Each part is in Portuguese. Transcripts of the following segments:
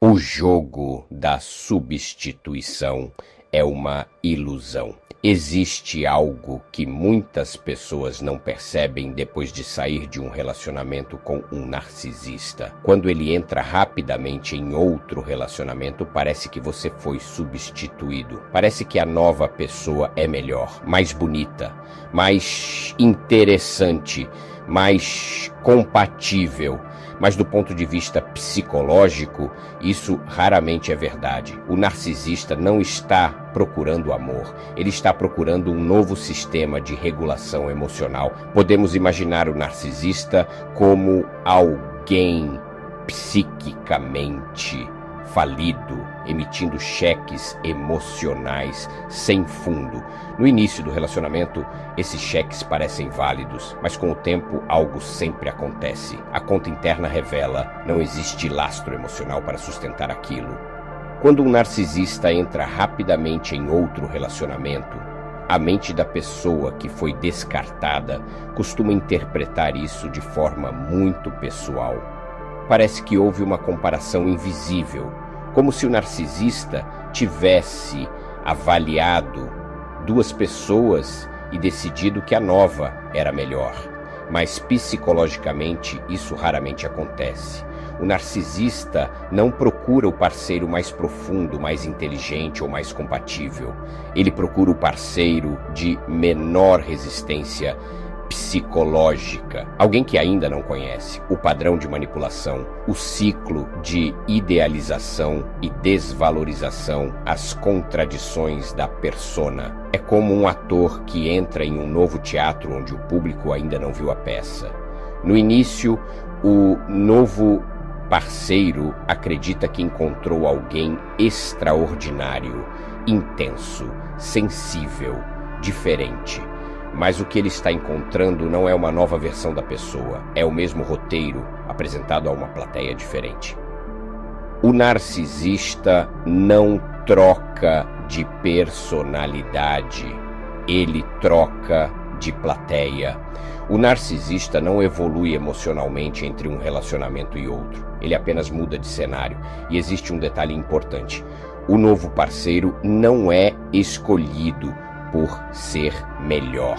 O jogo da substituição é uma ilusão. Existe algo que muitas pessoas não percebem depois de sair de um relacionamento com um narcisista. Quando ele entra rapidamente em outro relacionamento, parece que você foi substituído. Parece que a nova pessoa é melhor, mais bonita, mais interessante, mais compatível. Mas do ponto de vista psicológico, isso raramente é verdade. O narcisista não está procurando amor, ele está procurando um novo sistema de regulação emocional. Podemos imaginar o narcisista como alguém psiquicamente falido, emitindo cheques emocionais sem fundo. No início do relacionamento, esses cheques parecem válidos, mas com o tempo algo sempre acontece. A conta interna revela, não existe lastro emocional para sustentar aquilo. Quando um narcisista entra rapidamente em outro relacionamento, a mente da pessoa que foi descartada costuma interpretar isso de forma muito pessoal. Parece que houve uma comparação invisível, como se o narcisista tivesse avaliado duas pessoas e decidido que a nova era melhor. Mas psicologicamente isso raramente acontece. O narcisista não procura o parceiro mais profundo, mais inteligente ou mais compatível. Ele procura o parceiro de menor resistência psicológica, alguém que ainda não conhece o padrão de manipulação, o ciclo de idealização e desvalorização, as contradições da persona. É como um ator que entra em um novo teatro onde o público ainda não viu a peça. No início, o novo parceiro acredita que encontrou alguém extraordinário, intenso, sensível, diferente. Mas o que ele está encontrando não é uma nova versão da pessoa, é o mesmo roteiro apresentado a uma plateia diferente. O narcisista não troca de personalidade, ele troca de plateia. O narcisista não evolui emocionalmente entre um relacionamento e outro, ele apenas muda de cenário. E existe um detalhe importante: o novo parceiro não é escolhido por ser melhor.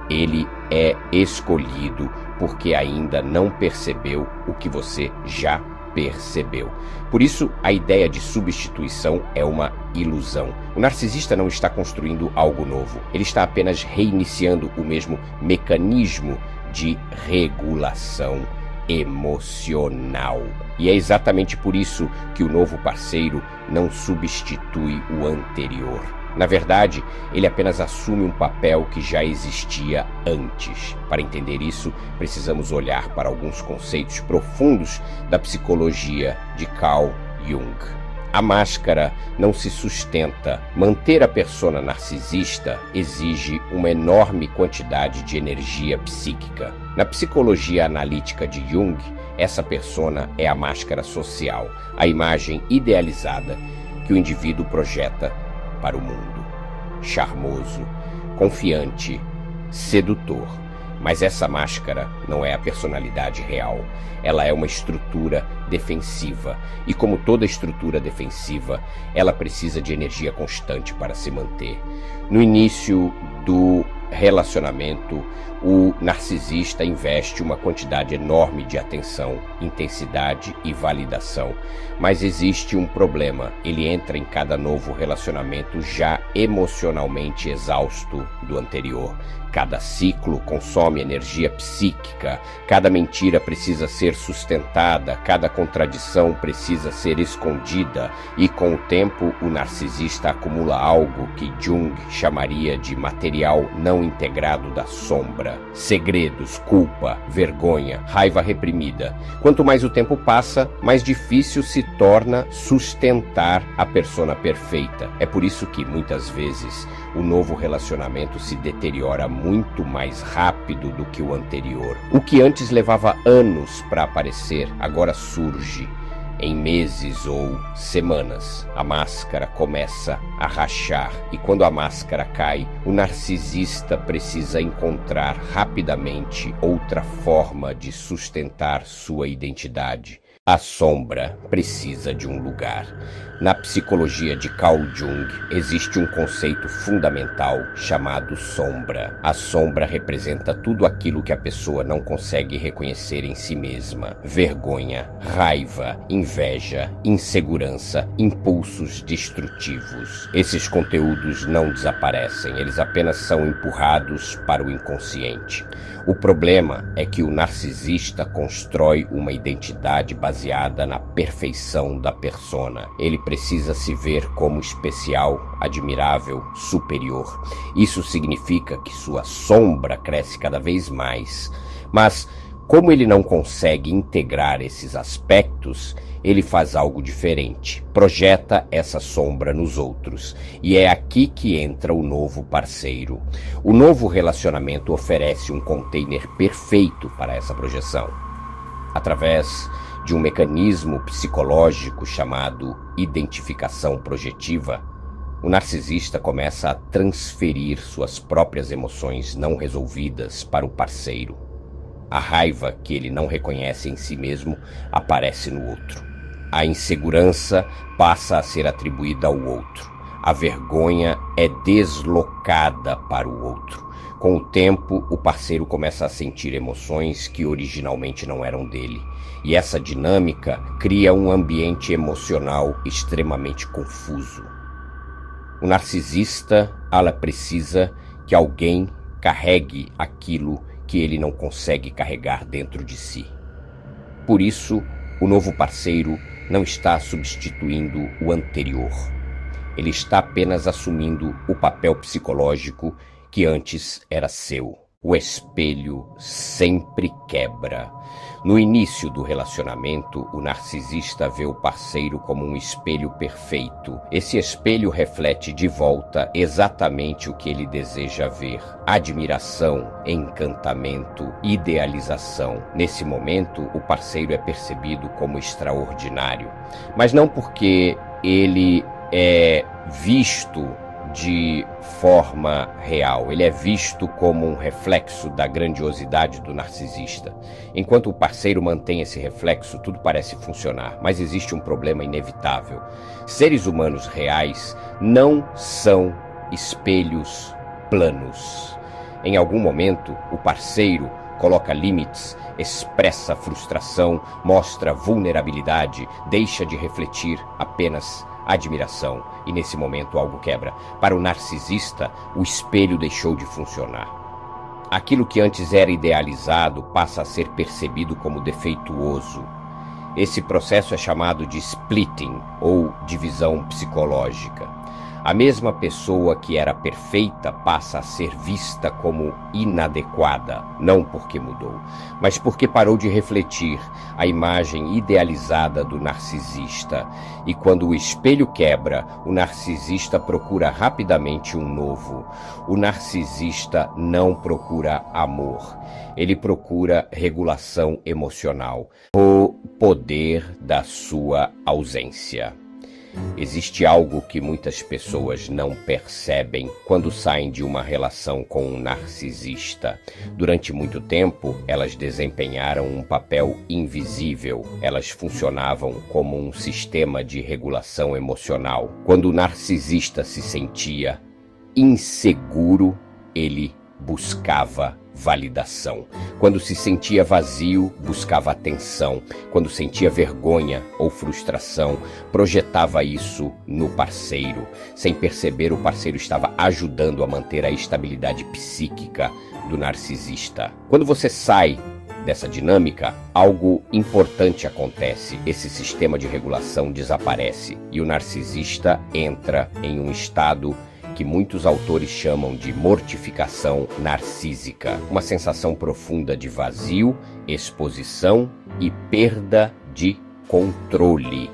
Ele é escolhido porque ainda não percebeu o que você já percebeu. Por isso, a ideia de substituição é uma ilusão. O narcisista não está construindo algo novo. Ele está apenas reiniciando o mesmo mecanismo de regulação emocional. E é exatamente por isso que o novo parceiro não substitui o anterior. Na verdade, ele apenas assume um papel que já existia antes. Para entender isso, precisamos olhar para alguns conceitos profundos da psicologia de Carl Jung. A máscara não se sustenta. Manter a persona narcisista exige uma enorme quantidade de energia psíquica. Na psicologia analítica de Jung, essa persona é a máscara social, a imagem idealizada que o indivíduo projeta para o mundo. Charmoso, confiante, sedutor. Mas essa máscara não é a personalidade real. Ela é uma estrutura defensiva. E como toda estrutura defensiva, ela precisa de energia constante para se manter. No início do relacionamento, o narcisista investe uma quantidade enorme de atenção, intensidade e validação. Mas existe um problema: ele entra em cada novo relacionamento já emocionalmente exausto do anterior. Cada ciclo consome energia psíquica, cada mentira precisa ser sustentada, cada contradição precisa ser escondida, e com o tempo o narcisista acumula algo que Jung chamaria de material não integrado da sombra. Segredos, culpa, vergonha, raiva reprimida. Quanto mais o tempo passa, mais difícil se torna sustentar a persona perfeita. É por isso que, muitas vezes, o novo relacionamento se deteriora muito mais rápido do que o anterior. O que antes levava anos para aparecer, agora surge em meses ou semanas. A máscara começa a rachar, e quando a máscara cai, o narcisista precisa encontrar rapidamente outra forma de sustentar sua identidade. A sombra precisa de um lugar. Na psicologia de Carl Jung, existe um conceito fundamental chamado sombra. A sombra representa tudo aquilo que a pessoa não consegue reconhecer em si mesma: vergonha, raiva, inveja, insegurança, impulsos destrutivos. Esses conteúdos não desaparecem, eles apenas são empurrados para o inconsciente. O problema é que o narcisista constrói uma identidade baseada na perfeição da persona. Ele precisa se ver como especial, admirável, superior. Isso significa que sua sombra cresce cada vez mais. Mas, como ele não consegue integrar esses aspectos, ele faz algo diferente. Projeta essa sombra nos outros. E é aqui que entra o novo parceiro. O novo relacionamento oferece um container perfeito para essa projeção. Através de um mecanismo psicológico chamado identificação projetiva, o narcisista começa a transferir suas próprias emoções não resolvidas para o parceiro. A raiva que ele não reconhece em si mesmo aparece no outro. A insegurança passa a ser atribuída ao outro. A vergonha é deslocada para o outro. Com o tempo, o parceiro começa a sentir emoções que originalmente não eram dele. E essa dinâmica cria um ambiente emocional extremamente confuso. O narcisista, ela precisa que alguém carregue aquilo que ele não consegue carregar dentro de si. Por isso, o novo parceiro não está substituindo o anterior. Ele está apenas assumindo o papel psicológico que antes era seu. O espelho sempre quebra. No início do relacionamento, o narcisista vê o parceiro como um espelho perfeito. Esse espelho reflete de volta exatamente o que ele deseja ver: admiração, encantamento, idealização. Nesse momento, o parceiro é percebido como extraordinário, mas não porque ele é visto de forma real. Ele é visto como um reflexo da grandiosidade do narcisista. Enquanto o parceiro mantém esse reflexo, tudo parece funcionar, mas existe um problema inevitável. Seres humanos reais não são espelhos planos. Em algum momento, o parceiro coloca limites, expressa frustração, mostra vulnerabilidade, deixa de refletir apenas admiração, e nesse momento algo quebra. Para o narcisista, o espelho deixou de funcionar. Aquilo que antes era idealizado passa a ser percebido como defeituoso. Esse processo é chamado de splitting, ou divisão psicológica. A mesma pessoa que era perfeita passa a ser vista como inadequada, não porque mudou, mas porque parou de refletir a imagem idealizada do narcisista. E quando o espelho quebra, o narcisista procura rapidamente um novo. O narcisista não procura amor, ele procura regulação emocional, o poder da sua ausência. Existe algo que muitas pessoas não percebem quando saem de uma relação com um narcisista. Durante muito tempo, elas desempenharam um papel invisível. Elas funcionavam como um sistema de regulação emocional. Quando o narcisista se sentia inseguro, ele buscava validação. Quando se sentia vazio, buscava atenção. Quando sentia vergonha ou frustração, projetava isso no parceiro. Sem perceber, o parceiro estava ajudando a manter a estabilidade psíquica do narcisista. Quando você sai dessa dinâmica, algo importante acontece. Esse sistema de regulação desaparece e o narcisista entra em um estado que muitos autores chamam de mortificação narcísica, uma sensação profunda de vazio, exposição e perda de controle.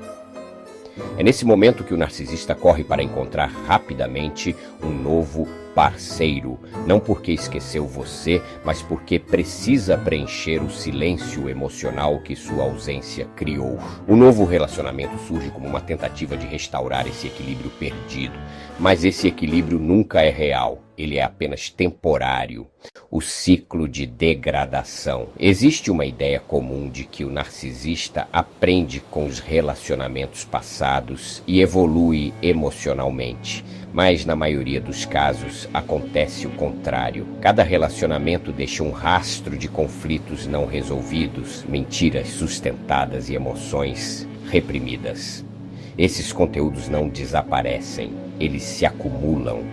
É nesse momento que o narcisista corre para encontrar rapidamente um novo parceiro, não porque esqueceu você, mas porque precisa preencher o silêncio emocional que sua ausência criou. O novo relacionamento surge como uma tentativa de restaurar esse equilíbrio perdido, mas esse equilíbrio nunca é real. Ele é apenas temporário. O ciclo de degradação. Existe uma ideia comum de que o narcisista aprende com os relacionamentos passados e evolui emocionalmente. Mas na maioria dos casos acontece o contrário. Cada relacionamento deixa um rastro de conflitos não resolvidos, mentiras sustentadas e emoções reprimidas. Esses conteúdos não desaparecem, eles se acumulam.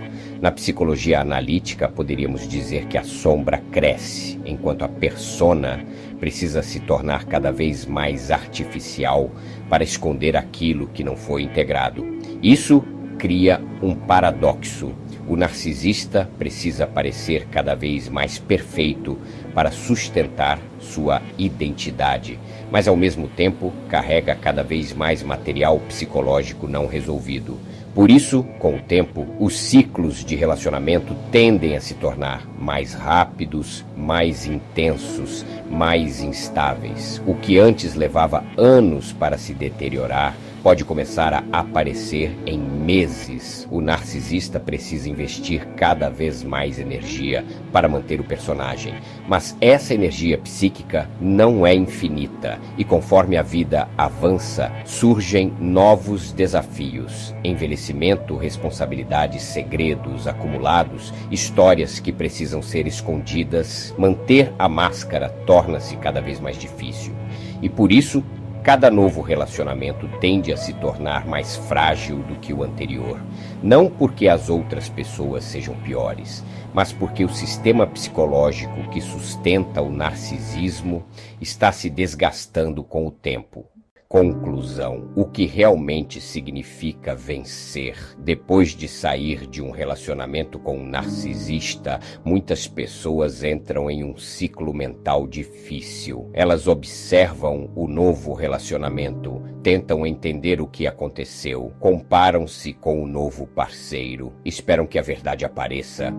Na psicologia analítica, poderíamos dizer que a sombra cresce, enquanto a persona precisa se tornar cada vez mais artificial para esconder aquilo que não foi integrado. Isso cria um paradoxo. O narcisista precisa parecer cada vez mais perfeito para sustentar sua identidade, mas ao mesmo tempo carrega cada vez mais material psicológico não resolvido. Por isso, com o tempo, os ciclos de relacionamento tendem a se tornar mais rápidos, mais intensos, mais instáveis. O que antes levava anos para se deteriorar pode começar a aparecer em meses. O narcisista precisa investir cada vez mais energia para manter o personagem, mas essa energia psíquica não é infinita e conforme a vida avança, surgem novos desafios: envelhecimento, responsabilidades, segredos acumulados, histórias que precisam ser escondidas. Manter a máscara torna-se cada vez mais difícil e por isso cada novo relacionamento tende a se tornar mais frágil do que o anterior. Não porque as outras pessoas sejam piores, mas porque o sistema psicológico que sustenta o narcisismo está se desgastando com o tempo. Conclusão: o que realmente significa vencer? Depois de sair de um relacionamento com um narcisista, muitas pessoas entram em um ciclo mental difícil. Elas observam o novo relacionamento, tentam entender o que aconteceu, comparam-se com o novo parceiro, esperam que a verdade apareça.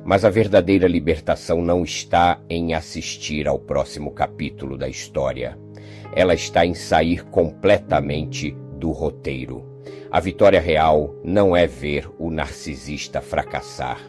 Mas a verdadeira libertação não está em assistir ao próximo capítulo da história. Ela está em sair completamente do roteiro. A vitória real não é ver o narcisista fracassar,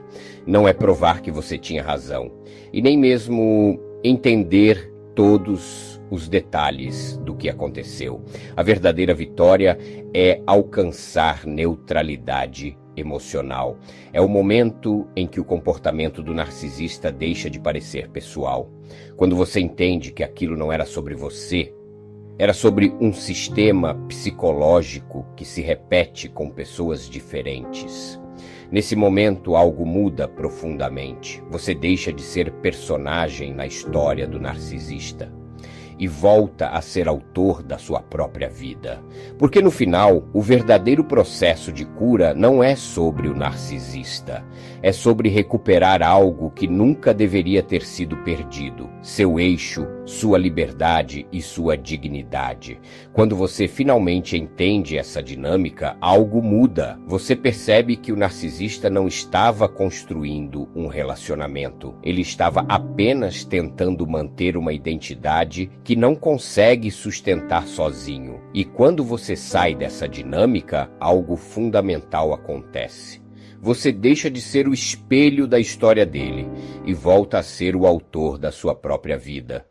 não é provar que você tinha razão, e nem mesmo entender todos os detalhes do que aconteceu. A verdadeira vitória é alcançar neutralidade emocional. É o momento em que o comportamento do narcisista deixa de parecer pessoal. Quando você entende que aquilo não era sobre você, era sobre um sistema psicológico que se repete com pessoas diferentes. Nesse momento, algo muda profundamente. Você deixa de ser personagem na história do narcisista e volta a ser autor da sua própria vida. Porque no final, o verdadeiro processo de cura não é sobre o narcisista. É sobre recuperar algo que nunca deveria ter sido perdido. Seu eixo, sua liberdade e sua dignidade. Quando você finalmente entende essa dinâmica, algo muda. Você percebe que o narcisista não estava construindo um relacionamento. Ele estava apenas tentando manter uma identidade que não consegue sustentar sozinho. E quando você sai dessa dinâmica, algo fundamental acontece. Você deixa de ser o espelho da história dele e volta a ser o autor da sua própria vida.